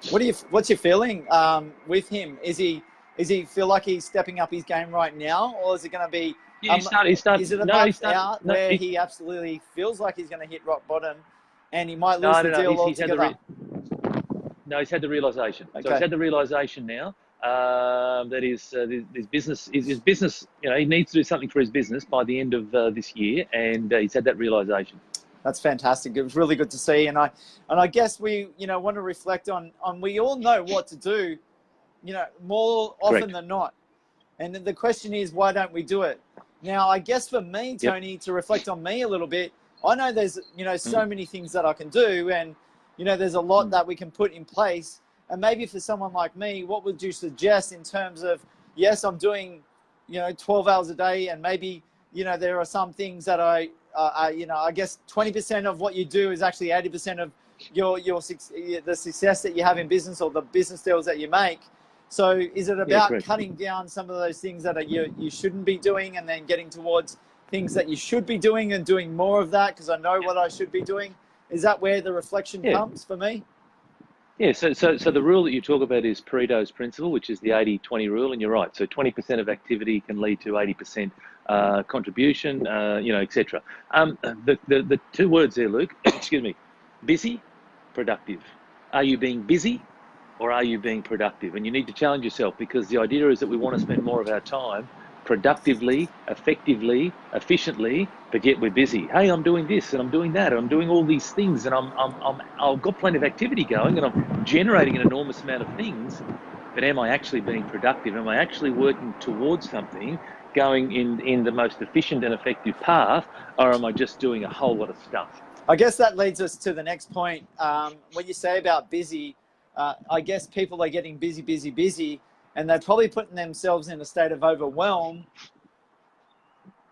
What's your feeling with him? Is he feel like he's stepping up his game right now, or is it going to be? Yeah, Is it a month out where he absolutely feels like he's going to hit rock bottom, and he might lose the deal altogether? No, he's had the realization. Okay. So he's had the realization now that his business, he needs to do something for his business by the end of this year, and he's had that realization. That's fantastic. It was really good to see, and I guess we want to reflect on we all know what to do, more often than not, and the question is, why don't we do it? Now, I guess for me, Tony, to reflect on me a little bit, I know there's so many things that I can do, and there's a lot that we can put in place. And maybe for someone like me, what would you suggest in terms of, yes, I'm doing 12 hours a day, and maybe there are some things that I guess 20% of what you do is actually 80% of the success that you have in business, or the business deals that you make. So is it about cutting down some of those things that you shouldn't be doing, and then getting towards things that you should be doing and doing more of that because I know what I should be doing? Is that where the reflection comes for me? Yeah, so the rule that you talk about is Pareto's principle, which is the 80-20 rule, and you're right. So 20% of activity can lead to 80% contribution, etc. The two words there, Luke, excuse me, busy, productive. Are you being busy, or are you being productive? And you need to challenge yourself, because the idea is that we want to spend more of our time productively, effectively, efficiently, but yet we're busy. Hey, I'm doing this and I'm doing that and I'm doing all these things, and I've got plenty of activity going and I'm generating an enormous amount of things, but am I actually being productive? Am I actually working towards something, going in the most efficient and effective path, or am I just doing a whole lot of stuff? I guess that leads us to the next point. What you say about busy, I guess people are getting busy, and they're probably putting themselves in a state of overwhelm.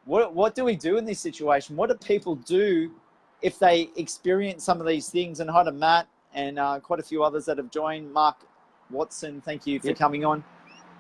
What do we do in this situation? What do people do if they experience some of these things? And hi to Matt and quite a few others that have joined. Mark Watson, thank you for coming on.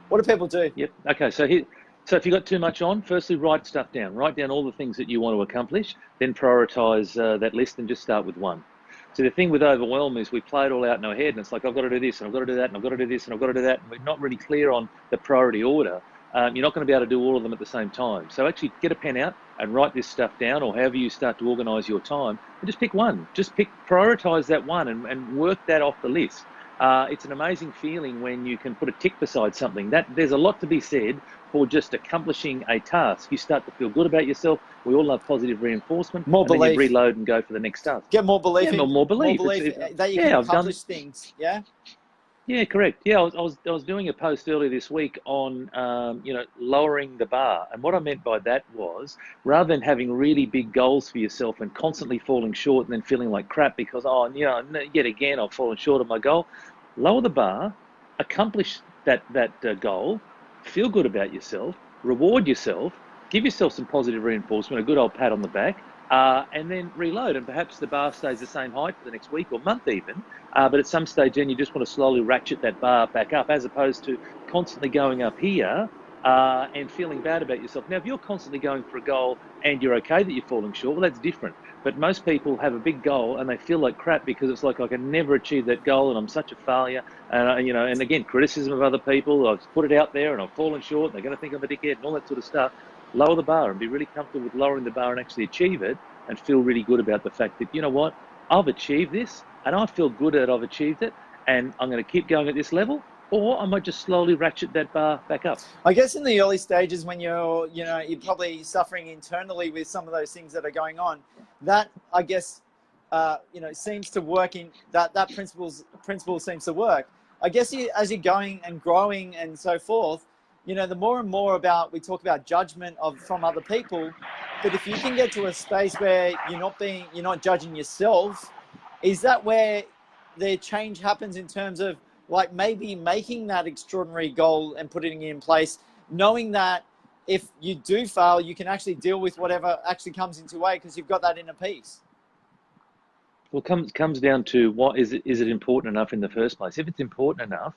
What do people do? Yep. Okay. So if you've got too much on, firstly, write stuff down. Write down all the things that you want to accomplish. Then prioritize that list and just start with one. So the thing with overwhelm is we play it all out in our head, and it's like, I've got to do this, and I've got to do that, and I've got to do this, and I've got to do that. And we're not really clear on the priority order. You're not going to be able to do all of them at the same time. So actually get a pen out and write this stuff down, or however you start to organise your time, and just pick one. Prioritise that one and work that off the list. It's an amazing feeling when you can put a tick beside something. There's a lot to be said for just accomplishing a task. You start to feel good about yourself. We all love positive reinforcement. More belief. Then you reload and go for the next task. Get more belief. More belief that you can accomplish things. Yeah. Yeah, correct. Yeah, I was doing a post earlier this week on lowering the bar, and what I meant by that was, rather than having really big goals for yourself and constantly falling short and then feeling like crap because yet again I've fallen short of my goal, lower the bar, accomplish that goal, feel good about yourself, reward yourself, give yourself some positive reinforcement, a good old pat on the back, and then reload. And perhaps the bar stays the same height for the next week or month even, but at some stage then you just want to slowly ratchet that bar back up, as opposed to constantly going up here and feeling bad about yourself. Now, if you're constantly going for a goal and you're okay that you're falling short, well, that's different. But most people have a big goal and they feel like crap because it's like, I can never achieve that goal and I'm such a failure. And, and again, criticism of other people, I've put it out there and I've fallen short, they're going to think I'm a dickhead and all that sort of stuff. Lower the bar and be really comfortable with lowering the bar and actually achieve it, and feel really good about the fact that, you know what, I've achieved this and I feel good that I've achieved it, and I'm going to keep going at this level, or I might just slowly ratchet that bar back up. I guess in the early stages when you're probably suffering internally with some of those things that are going on, that I guess, seems to work in that principle seems to work. I guess as you're going and growing and so forth, the more and more we talk about judgment from other people, but if you can get to a space where you're not judging yourself, is that where the change happens in terms of like maybe making that extraordinary goal and putting it in place, knowing that if you do fail, you can actually deal with whatever actually comes into way because you've got that inner peace? Well, comes down to what is it important enough in the first place? If it's important enough,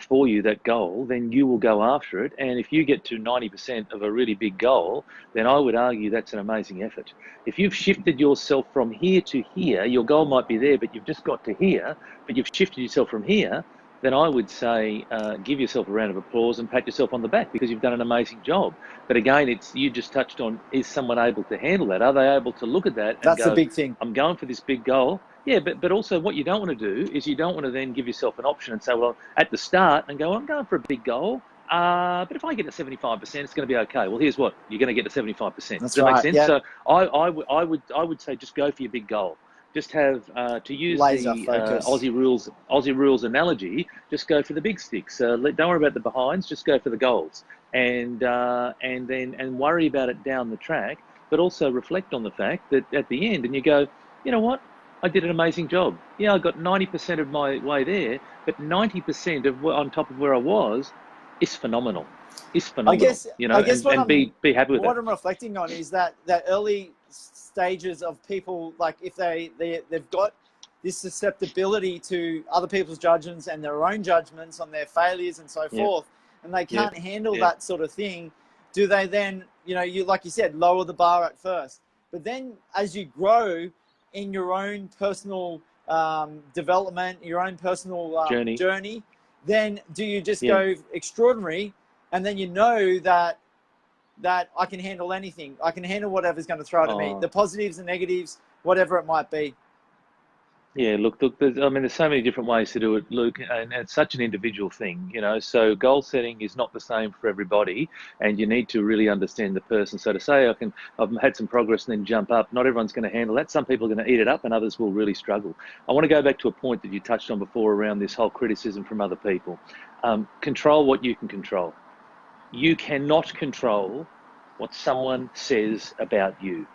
for you, that goal, then you will go after it. And if you get to 90% of a really big goal, then I would argue that's an amazing effort. If you've shifted yourself from here to here, your goal might be there, but you've just got to here, but you've shifted yourself from here, then I would say give yourself a round of applause and pat yourself on the back because you've done an amazing job. But again, it's you just touched on, is someone able to handle that? Are they able to look at that and That's go, the big thing. I'm going for this big goal. Yeah, but also what you don't want to do is you don't want to then give yourself an option and say, well, at the start and go, well, I'm going for a big goal, but if I get to 75%, it's going to be okay. Well, here's what, you're going to get to 75%. That's Does that right. make sense? Yeah. So I would say just go for your big goal. Just have, to use Laser the focus. Aussie rules analogy, just go for the big sticks. Don't worry about the behinds, just go for the goals. And worry about it down the track, but also reflect on the fact that at the end, and you go, you know what? I did an amazing job. Yeah, I got 90% of my way there, but 90% of on top of where I was is phenomenal. Is phenomenal. I guess and be happy with what that. I'm reflecting on is that early stages of people, like if they've got this susceptibility to other people's judgments and their own judgments on their failures and so forth, and they can't handle that sort of thing, do they then, you like you said, lower the bar at first, but then as you grow in your own personal development, your own personal journey, then do you just go extraordinary, and then that I can handle anything. I can handle whatever's going to throw at me, the positives and negatives, whatever it might be. Yeah, look, there's so many different ways to do it, Luke, and it's such an individual thing, so goal setting is not the same for everybody, and you need to really understand the person. So to say I've had some progress and then jump up, not everyone's going to handle that. Some people are going to eat it up and others will really struggle. I want to go back to a point that you touched on before around this whole criticism from other people. Control what you can control. You cannot control what someone says about you.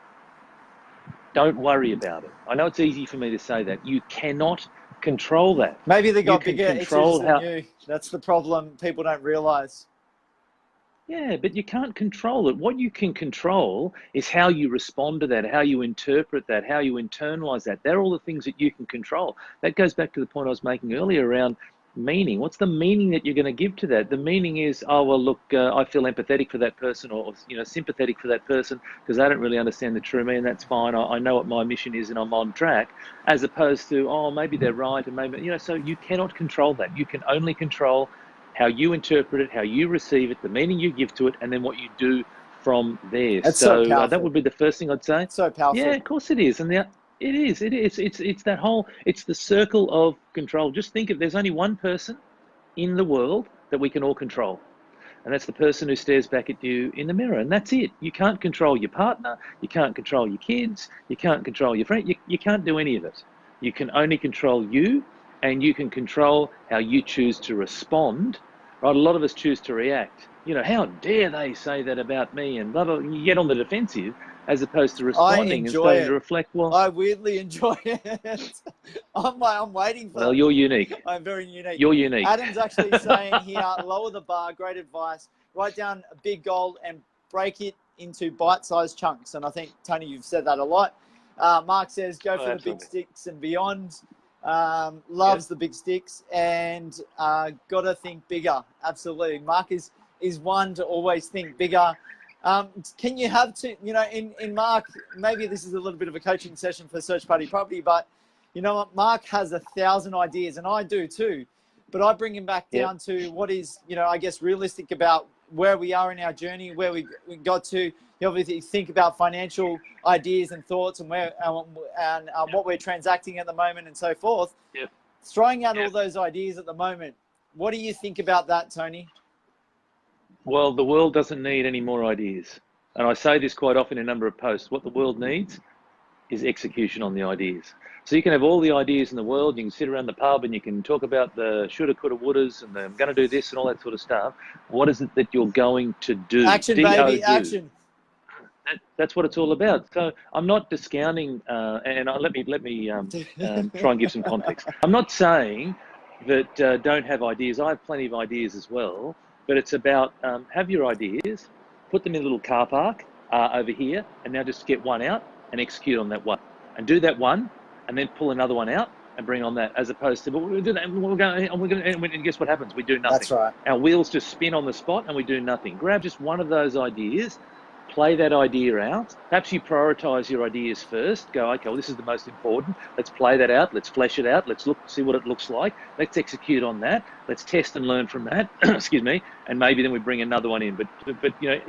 Don't worry about it. I know it's easy for me to say that. You cannot control that. Maybe they got bigger issues than you. That's the problem. People don't realize. Yeah, but you can't control it. What you can control is how you respond to that, how you interpret that, how you internalize that. They're all the things that you can control. That goes back to the point I was making earlier around meaning. What's the meaning that you're going to give to that? The meaning is, oh, well, look, I feel empathetic for that person, or sympathetic for that person because they don't really understand the true me, and that's fine. I know what my mission is and I'm on track, as opposed to, oh, maybe they're right, and maybe, so you cannot control that. You can only control how you interpret it, how you receive it, the meaning you give to it, and then what you do from there. That's so powerful. That would be the first thing I'd say. It's so powerful. Yeah, of course it is. And it is. It's that whole, it's the circle of control. Just think there's only one person in the world that we can all control. And that's the person who stares back at you in the mirror. And that's it. You can't control your partner. You can't control your kids. You can't control your friend. You can't do any of it. You can only control you, and you can control how you choose to respond. Right? A lot of us choose to react. How dare they say that about me, and blah, blah. You get on the defensive, as opposed to responding and starting to reflect. Well, I weirdly enjoy it. I'm waiting for. Well, you're unique. I'm very unique. You're unique. Adam's actually saying here, lower the bar. Great advice. Write down a big goal and break it into bite-sized chunks. And I think, Tony, you've said that a lot. Mark says go for the big sticks and beyond. Loves the big sticks and got to think bigger. Absolutely. Mark is one to always think bigger. Can you have to, in Mark, maybe this is a little bit of a coaching session for Search Party Property, but you know what? Mark has 1,000 ideas, and I do too. But I bring him back down to what is, I guess, realistic about where we are in our journey, where we got to. You obviously think about financial ideas and thoughts and where and what we're transacting at the moment and so forth. Yeah. Throwing out all those ideas at the moment. What do you think about that, Tony? Well, the world doesn't need any more ideas. And I say this quite often in a number of posts. What the world needs is execution on the ideas. So you can have all the ideas in the world. You can sit around the pub and you can talk about the shoulda, coulda, wouldas and I'm going to do this and all that sort of stuff. What is it that you're going to do? Action, baby, action. That's what it's all about. So I'm not discounting, and let me try and give some context. I'm not saying that don't have ideas. I have plenty of ideas as well. But it's about have your ideas, put them in a little car park over here, and now just get one out and execute on that one. And do that one, and then pull another one out and bring on that, as opposed to, well, we'll do that, and we're going, and guess what happens? We do nothing. That's right. Our wheels just spin on the spot and we do nothing. Grab just one of those ideas, play that idea out. Perhaps you prioritize your ideas first. Go, okay, well, this is the most important. Let's play that out. Let's flesh it out. Let's see what it looks like. Let's execute on that. Let's test and learn from that. Excuse me. And maybe then we bring another one in. But you know,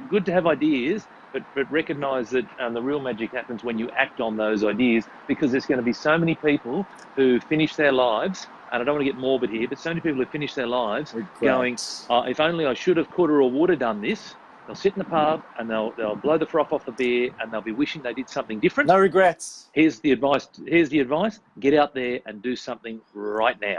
good to have ideas, but recognize that the real magic happens when you act on those ideas, because there's going to be so many people who finish their lives, and I don't want to get morbid here, but so many people who finish their lives going, if only I should have, could have, or would have done this. They'll sit in the pub and they'll blow the froth off the beer and they'll be wishing they did something different. No regrets. Here's the advice. Get out there and do something right now.